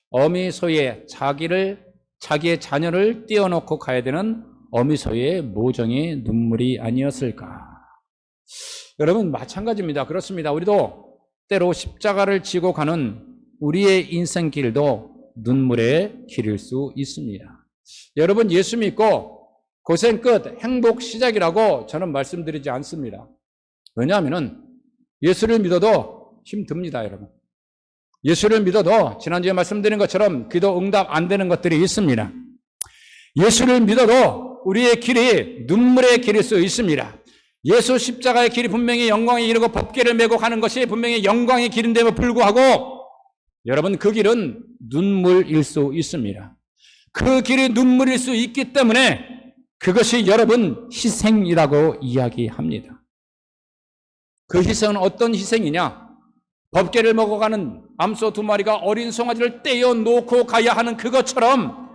어미소의 자기의 자녀를 떼어놓고 가야 되는 어미소의 모정의 눈물이 아니었을까? 여러분, 마찬가지입니다. 그렇습니다. 우리도 때로 십자가를 지고 가는 우리의 인생길도 눈물의 길일 수 있습니다. 여러분, 예수 믿고 고생 끝, 행복 시작이라고 저는 말씀드리지 않습니다. 왜냐하면 예수를 믿어도 힘듭니다, 여러분. 예수를 믿어도 지난주에 말씀드린 것처럼 기도 응답 안 되는 것들이 있습니다. 예수를 믿어도 우리의 길이 눈물의 길일 수 있습니다. 예수 십자가의 길이 분명히 영광에 이르고 법궤를 메고 가는 것이 분명히 영광의 길인데도 불구하고 여러분, 그 길은 눈물일 수 있습니다. 그 길이 눈물일 수 있기 때문에 그것이 여러분 희생이라고 이야기합니다. 그 희생은 어떤 희생이냐? 법궤를 먹어가는 암소 두 마리가 어린 송아지를 떼어놓고 가야 하는 그것처럼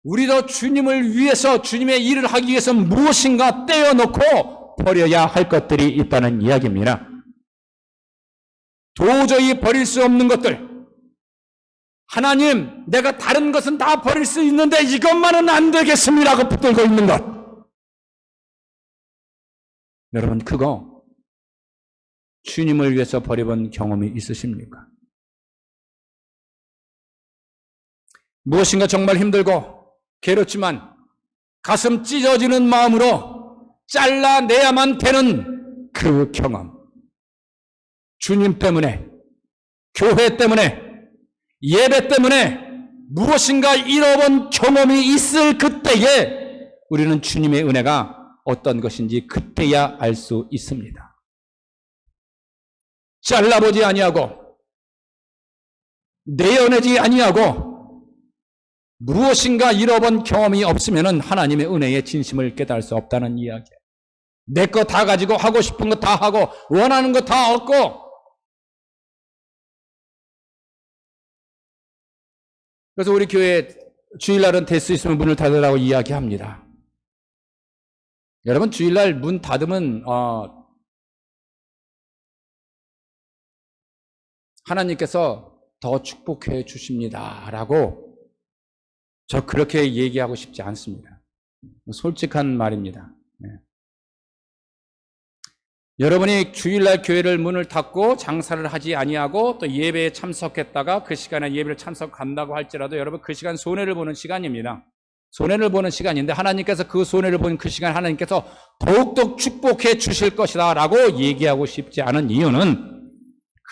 우리도 주님을 위해서 주님의 일을 하기 위해서 무엇인가 떼어놓고 버려야 할 것들이 있다는 이야기입니다. 도저히 버릴 수 없는 것들. 하나님, 내가 다른 것은 다 버릴 수 있는데 이것만은 안 되겠습니다 하고 붙들고 있는 것. 여러분, 그거 주님을 위해서 버려본 경험이 있으십니까? 무엇인가 정말 힘들고 괴롭지만 가슴 찢어지는 마음으로 잘라내야만 되는 그 경험. 주님 때문에, 교회 때문에, 예배 때문에 무엇인가 잃어본 경험이 있을 그때에 우리는 주님의 은혜가 어떤 것인지 그때야 알 수 있습니다. 잘라보지 아니하고 내어내지 아니하고 무엇인가 잃어본 경험이 없으면 하나님의 은혜의 진심을 깨달을 수 없다는 이야기예요. 내 거 다 가지고 하고 싶은 거 다 하고 원하는 거 다 얻고, 그래서 우리 교회 주일날은 될 수 있으면 문을 닫으라고 이야기합니다. 여러분, 주일날 문 닫으면 하나님께서 더 축복해 주십니다라고 저 그렇게 얘기하고 싶지 않습니다. 솔직한 말입니다. 네. 여러분이 주일날 교회를 문을 닫고 장사를 하지 아니하고 또 예배에 참석했다가 그 시간에 예배를 참석한다고 할지라도 여러분 그 시간 손해를 보는 시간입니다. 손해를 보는 시간인데 하나님께서 그 손해를 본 그 시간 하나님께서 더욱더 축복해 주실 것이다 라고 얘기하고 싶지 않은 이유는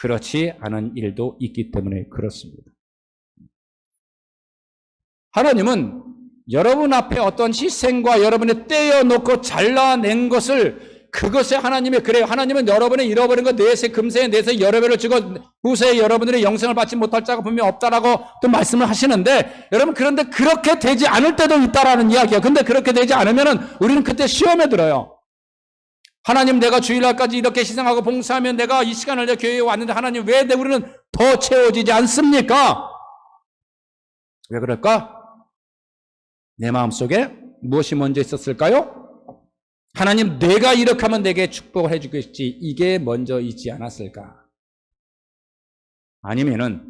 그렇지 않은 일도 있기 때문에 그렇습니다. 하나님은 여러분 앞에 어떤 희생과 여러분의 떼어놓고 잘라낸 것을 그것에 하나님의 그래요. 하나님은 여러분의 잃어버린 것 내세 금세에 내세 여러 배를 주고 후세에 여러분들의 영생을 받지 못할 자가 분명히 없다라고 또 말씀을 하시는데 여러분 그런데 그렇게 되지 않을 때도 있다라는 이야기예요. 근데 그렇게 되지 않으면은 우리는 그때 시험에 들어요. 하나님 내가 주일날까지 이렇게 희생하고 봉사하면 내가 이 시간을 내 교회에 왔는데 하나님 왜 우리는 더 채워지지 않습니까? 왜 그럴까? 내 마음속에 무엇이 먼저 있었을까요? 하나님 내가 이렇게 하면 내게 축복을 해주겠지 이게 먼저 있지 않았을까? 아니면은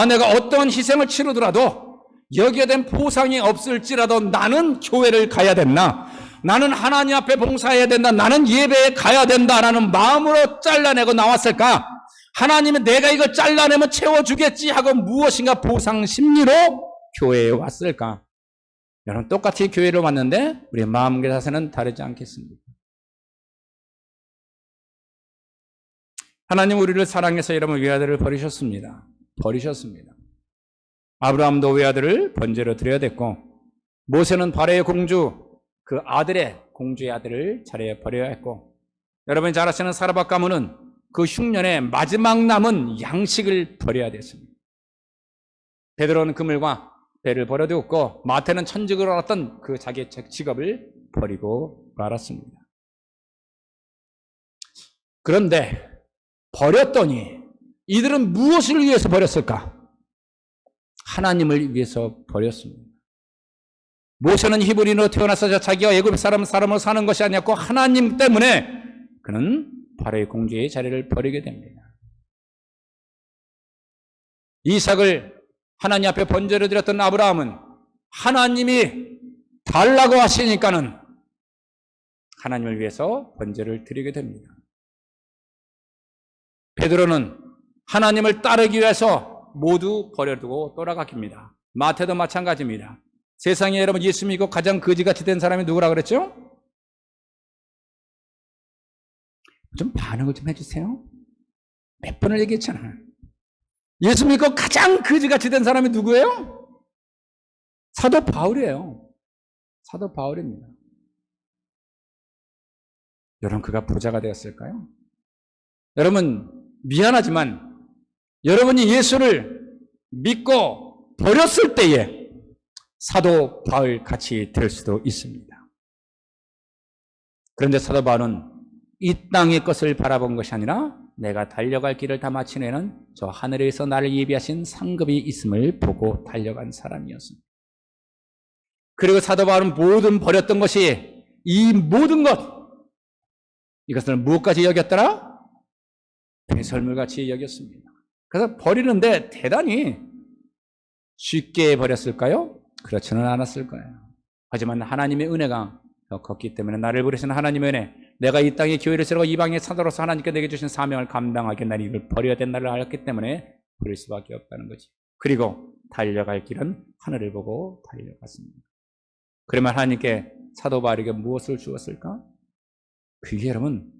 내가 어떤 희생을 치르더라도 여기에 대한 보상이 없을지라도 나는 교회를 가야 된다. 나는 하나님 앞에 봉사해야 된다. 나는 예배에 가야 된다라는 마음으로 잘라내고 나왔을까? 하나님은 내가 이걸 잘라내면 채워주겠지 하고 무엇인가 보상 심리로 교회에 왔을까? 여러분 똑같이 교회를 왔는데 우리의 마음과 자세는 다르지 않겠습니까? 하나님 우리를 사랑해서 여러분 외아들을 버리셨습니다. 아브라함도 외아들을 번제로 드려야 됐고 모세는 바로의 공주 그 아들의 공주의 아들을 자리에 버려야 했고 여러분이 잘 아시는 사라밧 가문은 그 흉년의 마지막 남은 양식을 버려야 됐습니다. 베드로는 그물과 배를 버려두었고 마태는 천직으로 알았던 그 자기의 직업을 버리고 말았습니다. 그런데 버렸더니 이들은 무엇을 위해서 버렸을까? 하나님을 위해서 버렸습니다. 모세는 히브리인으로 태어나서 자기가 애굽 사람으로 사는 것이 아니었고 하나님 때문에 그는 바로의 공주의 자리를 버리게 됩니다. 이삭을 하나님 앞에 번제를 드렸던 아브라함은 하나님이 달라고 하시니까는 하나님을 위해서 번제를 드리게 됩니다. 베드로는 하나님을 따르기 위해서 모두 버려두고 돌아갑니다. 마태도 마찬가지입니다. 세상에 여러분 예수 믿고 가장 거지같이 된 사람이 누구라 그랬죠? 좀 반응을 좀 해주세요. 몇 번을 얘기했잖아요. 예수 믿고 가장 거지같이 된 사람이 누구예요? 사도 바울이에요. 사도 바울입니다. 여러분 그가 부자가 되었을까요? 여러분 미안하지만 여러분이 예수를 믿고 버렸을 때에 사도 바울 같이 될 수도 있습니다. 그런데 사도 바울은 이 땅의 것을 바라본 것이 아니라 내가 달려갈 길을 다 마친 후에는 저 하늘에서 나를 예비하신 상급이 있음을 보고 달려간 사람이었습니다. 그리고 사도 바울은 모든 버렸던 것이 이 모든 것 이것을 무엇까지 여겼더라? 배설물같이 여겼습니다. 그래서 버리는데 대단히 쉽게 버렸을까요? 그렇지는 않았을 거예요. 하지만 하나님의 은혜가 더 컸기 때문에 나를 부르시는 하나님의 은혜, 내가 이 땅에 교회를 세우고 이방의 사도로서 하나님께 내게 주신 사명을 감당하기 나는 이걸 버려야 된다를 알았기 때문에 버릴 수밖에 없다는 거지. 그리고 달려갈 길은 하늘을 보고 달려갔습니다. 그러면 하나님께 사도 바울에게 무엇을 주었을까? 그게 여러분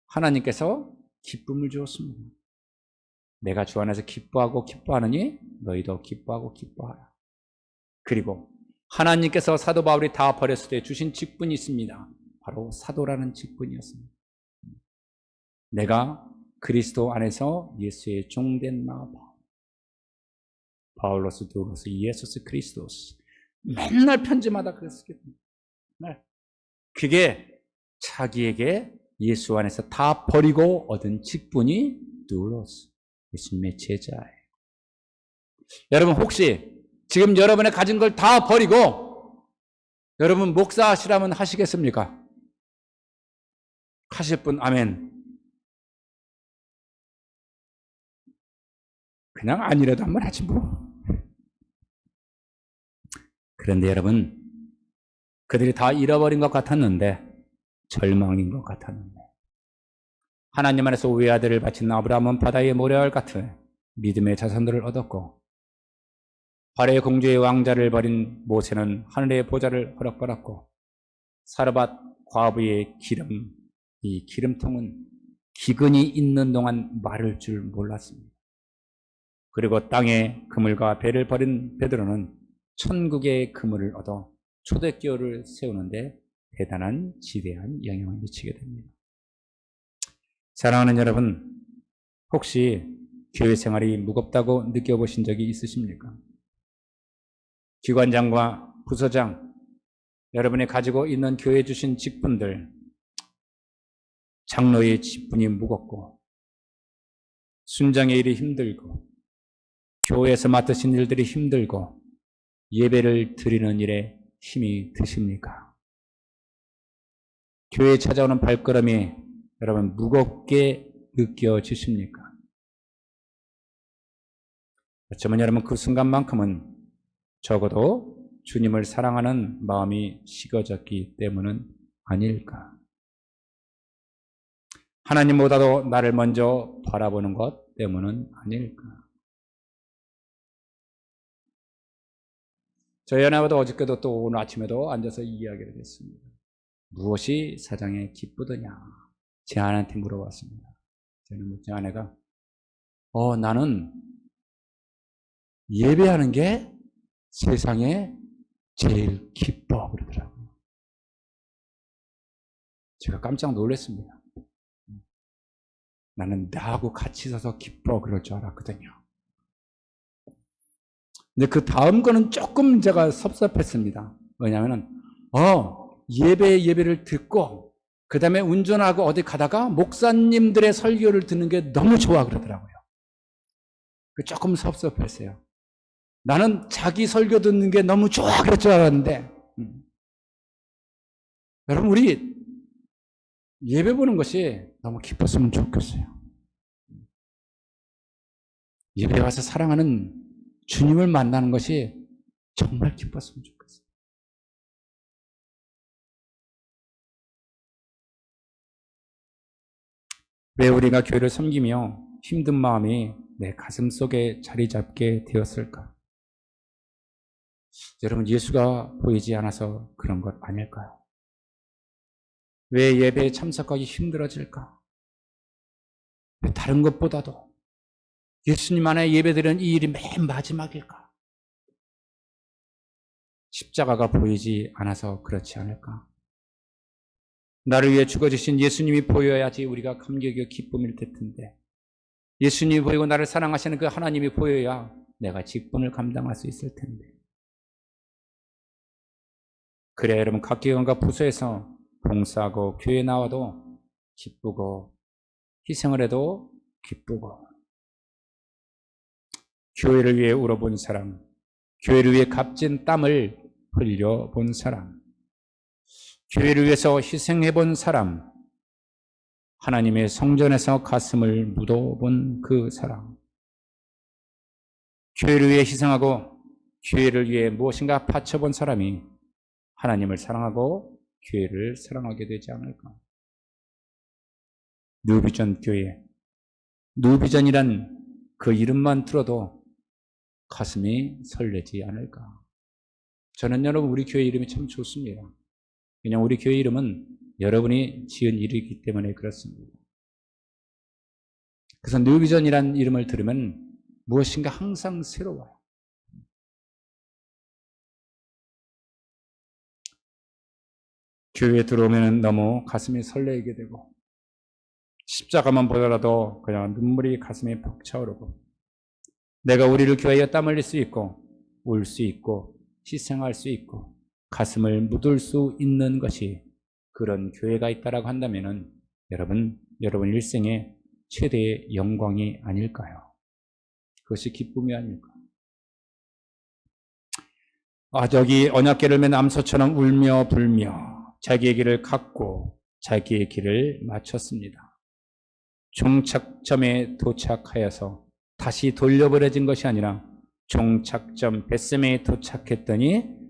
하나님께서 기쁨을 주었습니다. 내가 주 안에서 기뻐하고 기뻐하느니 너희도 기뻐하고 기뻐하라. 그리고 하나님께서 사도 바울이 다 버렸을 때 주신 직분이 있습니다. 바로 사도라는 직분이었습니다. 내가 그리스도 안에서 예수의 종된 나 바울로스 두로스 예수스 그리스도스 맨날 편지마다 그랬었거든요. 그게 자기에게 예수 안에서 다 버리고 얻은 직분이 두로스 예수님의 제자예요. 여러분 혹시 지금 여러분의 가진 걸 다 버리고 여러분 목사하시라면 하시겠습니까? 하실 분 아멘. 그냥 아니라도 한번 하지 뭐. 그런데 여러분 그들이 다 잃어버린 것 같았는데 절망인 것 같았는데 하나님 안에서 외아들을 바친 아브라함은 바다의 모래알 같은 믿음의 자손들을 얻었고, 바로의 공주의 왕자를 버린 모세는 하늘의 보좌를 허락받았고, 사르밧 과부의 기름, 이 기름통은 기근이 있는 동안 마를 줄 몰랐습니다. 그리고 땅에 그물과 배를 버린 베드로는 천국의 그물을 얻어 초대교회를 세우는데 대단한 지대한 영향을 미치게 됩니다. 사랑하는 여러분, 혹시 교회 생활이 무겁다고 느껴보신 적이 있으십니까? 기관장과 부서장, 여러분이 가지고 있는 교회 주신 직분들, 장로의 직분이 무겁고 순장의 일이 힘들고 교회에서 맡으신 일들이 힘들고 예배를 드리는 일에 힘이 드십니까? 교회에 찾아오는 발걸음이 여러분 무겁게 느껴지십니까? 어쩌면 여러분 그 순간만큼은 적어도 주님을 사랑하는 마음이 식어졌기 때문은 아닐까? 하나님보다도 나를 먼저 바라보는 것 때문은 아닐까? 저희 아내와도 어저께도 또 오늘 아침에도 앉아서 이야기를 했습니다. 무엇이 사장에 기쁘더냐? 제 아내한테 물어봤습니다. 저는 제 아내가 나는 예배하는 게 세상에 제일 기뻐 그러더라고요. 제가 깜짝 놀랐습니다. 나는 나하고 같이 서서 기뻐 그럴 줄 알았거든요. 근데 그 다음 거는 조금 제가 섭섭했습니다. 왜냐하면 예배를 듣고 그 다음에 운전하고 어디 가다가 목사님들의 설교를 듣는 게 너무 좋아 그러더라고요. 조금 섭섭했어요. 나는 자기 설교 듣는 게 너무 좋아 그럴 줄 알았는데 여러분 우리 예배 보는 것이 너무 기뻤으면 좋겠어요. 예배 와서 사랑하는 주님을 만나는 것이 정말 기뻤으면 좋겠어요. 왜 우리가 교회를 섬기며 힘든 마음이 내 가슴 속에 자리 잡게 되었을까? 여러분 예수가 보이지 않아서 그런 것 아닐까요? 왜 예배에 참석하기 힘들어질까? 왜 다른 것보다도 예수님 안에 예배드리는 이 일이 맨 마지막일까? 십자가가 보이지 않아서 그렇지 않을까? 나를 위해 죽어주신 예수님이 보여야지 우리가 감격이고 기쁨일 텐데 예수님이 보이고 나를 사랑하시는 그 하나님이 보여야 내가 직분을 감당할 수 있을 텐데 그래 여러분 각 기관과 부서에서 봉사하고 교회에 나와도 기쁘고 희생을 해도 기쁘고 교회를 위해 울어본 사람, 교회를 위해 값진 땀을 흘려본 사람, 교회를 위해서 희생해본 사람, 하나님의 성전에서 가슴을 묻어본 그 사람, 교회를 위해 희생하고 교회를 위해 무엇인가 바쳐본 사람이 하나님을 사랑하고 교회를 사랑하게 되지 않을까? 뉴비전 교회, 뉴비전이란 그 이름만 들어도 가슴이 설레지 않을까? 저는 여러분 우리 교회 이름이 참 좋습니다. 그냥 우리 교회 이름은 여러분이 지은 이름이기 때문에 그렇습니다. 그래서 뉴비전이라는 이름을 들으면 무엇인가 항상 새로워요. 교회에 들어오면 너무 가슴이 설레게 되고 십자가만 보더라도 그냥 눈물이 가슴에 벅차오르고 내가 우리를 위하여 땀 흘릴 수 있고 울 수 있고 희생할 수 있고 가슴을 묻을 수 있는 것이 그런 교회가 있다라고 한다면은 여러분 일생의 최대의 영광이 아닐까요? 그것이 기쁨이 아닐까? 저기 언약궤를 맨 암소처럼 울며 불며 자기의 길을 갖고 자기의 길을 마쳤습니다. 종착점에 도착하여서 다시 돌려보내진 것이 아니라 종착점 벳셈에 도착했더니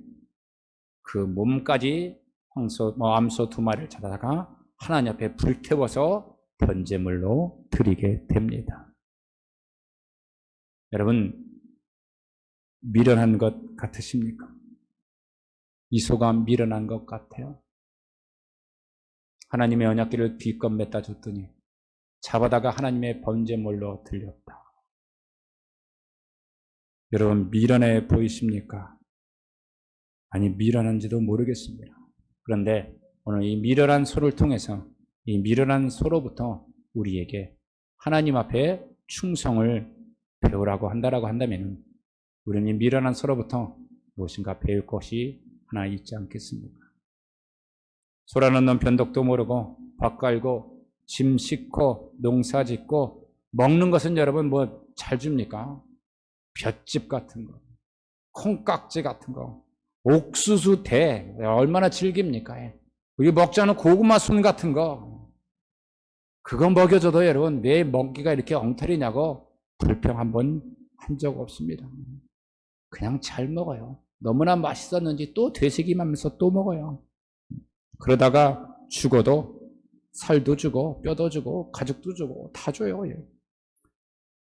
그 몸까지 암소 두 마리를 찾아다가 하나님 앞에 불태워서 번제물로 드리게 됩니다. 여러분, 미련한 것 같으십니까? 이소가 미련한 것 같아요. 하나님의 언약궤를 기껏 맸다 줬더니 잡아다가 하나님의 번제물로 드렸다. 여러분, 미련해 보이십니까? 아니, 미련한지도 모르겠습니다. 그런데 오늘 이 미련한 소를 통해서 이 미련한 소로부터 우리에게 하나님 앞에 충성을 배우라고 한다라고 한다면 우리는 이 미련한 소로부터 무엇인가 배울 것이 하나 있지 않겠습니까? 소라는 놈 변덕도 모르고 밥 갈고 짐 싣고 농사 짓고 먹는 것은 여러분 뭐 잘 줍니까? 볏짚 같은 거, 콩깍지 같은 거, 옥수수 대 얼마나 즐깁니까? 우리 먹자는 고구마 순 같은 거, 그거 먹여줘도 여러분 왜 먹기가 이렇게 엉터리냐고 불평 한번 한 적 없습니다. 그냥 잘 먹어요. 너무나 맛있었는지 또 되새김하면서 또 먹어요. 그러다가 죽어도 살도 주고 뼈도 주고 가죽도 주고 다 줘요.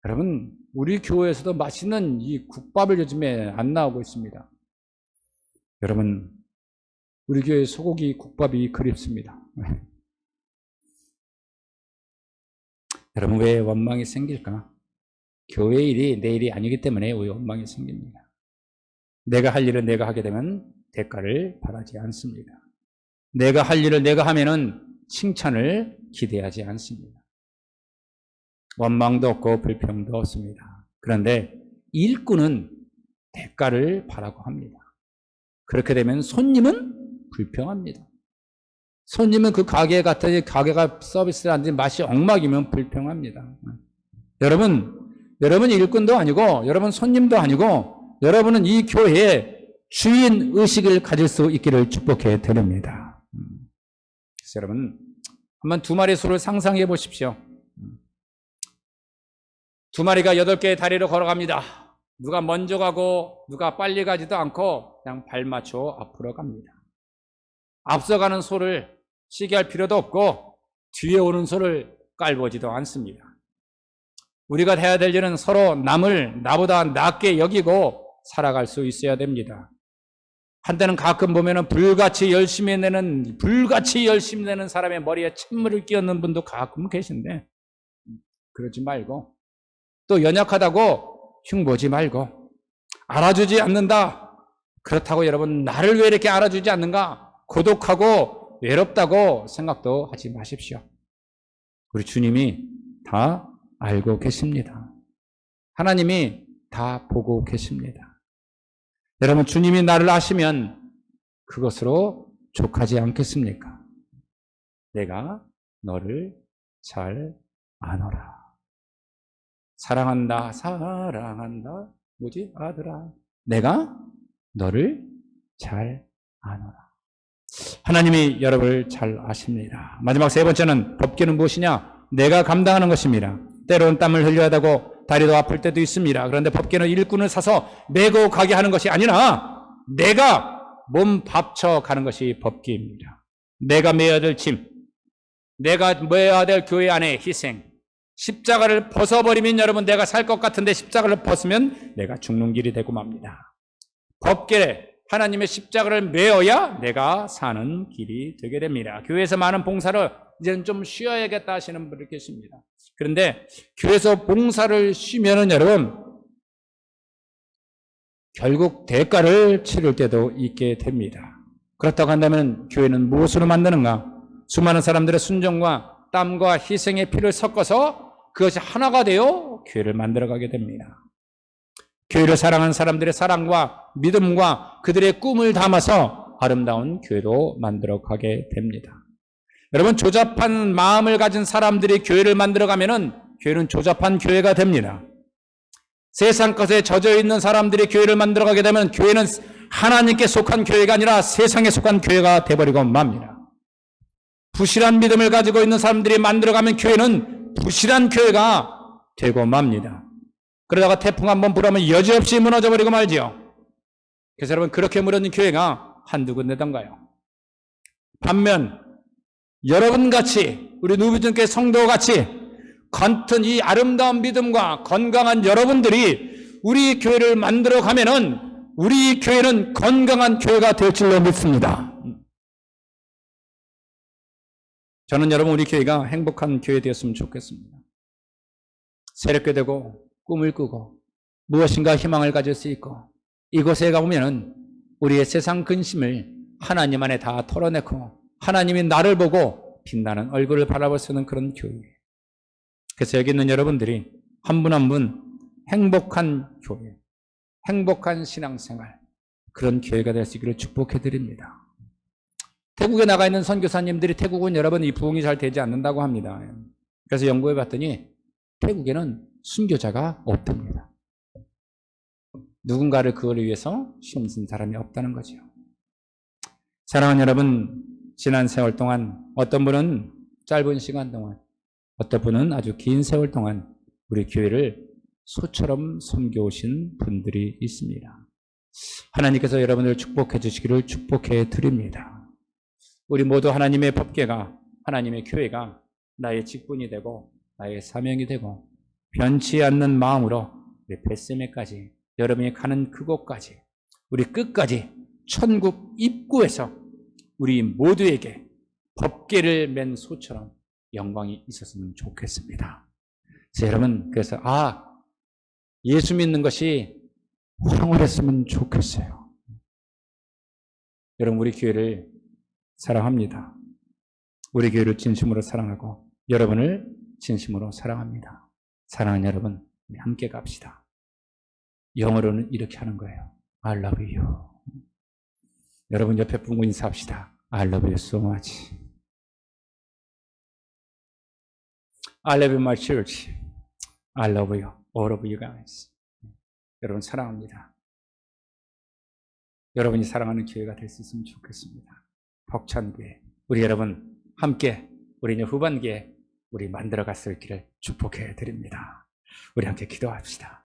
여러분, 우리 교회에서도 맛있는 이 국밥을 요즘에 안 나오고 있습니다. 여러분, 우리 교회 소고기 국밥이 그립습니다. 여러분, 왜 원망이 생길까? 교회 일이 내 일이 아니기 때문에 왜 원망이 생깁니다. 내가 할 일을 내가 하게 되면 대가를 바라지 않습니다. 내가 할 일을 내가 하면은 칭찬을 기대하지 않습니다. 원망도 없고 불평도 없습니다. 그런데 일꾼은 대가를 바라고 합니다. 그렇게 되면 손님은 불평합니다. 손님은 그 가게에 갔더니 가게가 서비스를 하는데 맛이 엉망이면 불평합니다. 여러분 일꾼도 아니고 여러분 손님도 아니고 여러분은 이 교회에 주인 의식을 가질 수 있기를 축복해 드립니다. 그래서 여러분 한번 두 마리 소를 상상해 보십시오. 두 마리가 8개의 다리로 걸어갑니다. 누가 먼저 가고 누가 빨리 가지도 않고 그냥 발 맞춰 앞으로 갑니다. 앞서가는 소를 시기할 필요도 없고 뒤에 오는 소를 깔보지도 않습니다. 우리가 해야 될 일은 서로 남을 나보다 낫게 여기고 살아갈 수 있어야 됩니다. 한때는 가끔 보면은 불같이 열심히 내는 사람의 머리에 찬물을 끼얹는 분도 가끔 계신데 그러지 말고 또 연약하다고 흉보지 말고 알아주지 않는다. 그렇다고 여러분 나를 왜 이렇게 알아주지 않는가? 고독하고 외롭다고 생각도 하지 마십시오. 우리 주님이 다 알고 계십니다. 하나님이 다 보고 계십니다. 여러분 주님이 나를 아시면 그것으로 족하지 않겠습니까? 내가 너를 잘 아노라. 사랑한다 뭐지? 아들아 내가 너를 잘 아노라. 하나님이 여러분을 잘 아십니다. 마지막 세 번째는 법궤는 무엇이냐? 내가 감당하는 것입니다. 때로는 땀을 흘려야 되고 다리도 아플 때도 있습니다. 그런데 법궤는 일꾼을 사서 메고 가게 하는 것이 아니라 내가 몸 밥쳐 가는 것이 법궤입니다. 내가 메어야 될 짐, 내가 메어야 될 교회 안에 희생, 십자가를 벗어버리면 여러분 내가 살 것 같은데 십자가를 벗으면 내가 죽는 길이 되고 맙니다. 법궤 하나님의 십자가를 메어야 내가 사는 길이 되게 됩니다. 교회에서 많은 봉사를 이제는 좀 쉬어야겠다 하시는 분들 계십니다. 그런데 교회에서 봉사를 쉬면은 여러분 결국 대가를 치를 때도 있게 됩니다. 그렇다고 한다면 교회는 무엇으로 만드는가? 수많은 사람들의 순종과 땀과 희생의 피를 섞어서 그것이 하나가 되어 교회를 만들어가게 됩니다. 교회를 사랑하는 사람들의 사랑과 믿음과 그들의 꿈을 담아서 아름다운 교회로 만들어가게 됩니다. 여러분 조잡한 마음을 가진 사람들이 교회를 만들어가면은 교회는 조잡한 교회가 됩니다. 세상 것에 젖어 있는 사람들이 교회를 만들어가게 되면 교회는 하나님께 속한 교회가 아니라 세상에 속한 교회가 되어버리고 맙니다. 부실한 믿음을 가지고 있는 사람들이 만들어가면 교회는 부실한 교회가 되고 맙니다. 그러다가 태풍 한번 불어오면 여지없이 무너져버리고 말지요. 그래서 여러분 그렇게 무너진 교회가 한두 군데던가요. 반면 여러분같이 우리 누비전교회 성도같이 같은 이 아름다운 믿음과 건강한 여러분들이 우리 교회를 만들어 가면은 우리 교회는 건강한 교회가 될 줄로 믿습니다. 저는 여러분 우리 교회가 행복한 교회 되었으면 좋겠습니다. 새롭게 되고 꿈을 꾸고 무엇인가 희망을 가질 수 있고 이곳에 가보면은 우리의 세상 근심을 하나님 안에 다 털어내고 하나님이 나를 보고 빛나는 얼굴을 바라볼 수 있는 그런 교회예요. 그래서 여기 있는 여러분들이 한 분 한 분 행복한 교회, 행복한 신앙생활, 그런 교회가 될 수 있기를 축복해 드립니다. 태국에 나가 있는 선교사님들이 태국은 여러분 이 부흥이 잘 되지 않는다고 합니다. 그래서 연구해 봤더니 태국에는 순교자가 없답니다. 누군가를 그걸 위해서 힘쓴 사람이 없다는 거죠. 사랑하는 여러분, 지난 세월 동안 어떤 분은 짧은 시간 동안, 어떤 분은 아주 긴 세월 동안 우리 교회를 소처럼 섬겨오신 분들이 있습니다. 하나님께서 여러분을 축복해 주시기를 축복해 드립니다. 우리 모두 하나님의 법궤가, 하나님의 교회가 나의 직분이 되고 나의 사명이 되고 변치 않는 마음으로 우리 벳세메까지, 여러분이 가는 그곳까지, 우리 끝까지 천국 입구에서 우리 모두에게 법궤를 맨 소처럼 영광이 있었으면 좋겠습니다. 여러분, 그래서 예수 믿는 것이 황홀했으면 좋겠어요. 여러분, 우리 교회를 사랑합니다. 우리 교회를 진심으로 사랑하고 여러분을 진심으로 사랑합니다. 사랑하는 여러분, 우리 함께 갑시다. 영어로는 이렇게 하는 거예요. I love you. 여러분 옆에 분과 인사합시다. I love you so much. I love my church. I love you. All of you guys. 여러분 사랑합니다. 여러분이 사랑하는 교회가 될 수 있으면 좋겠습니다. 벅찬 교회. 우리 여러분 함께 우리 이제 후반기에 우리 만들어갔을 길을 축복해 드립니다. 우리 함께 기도합시다.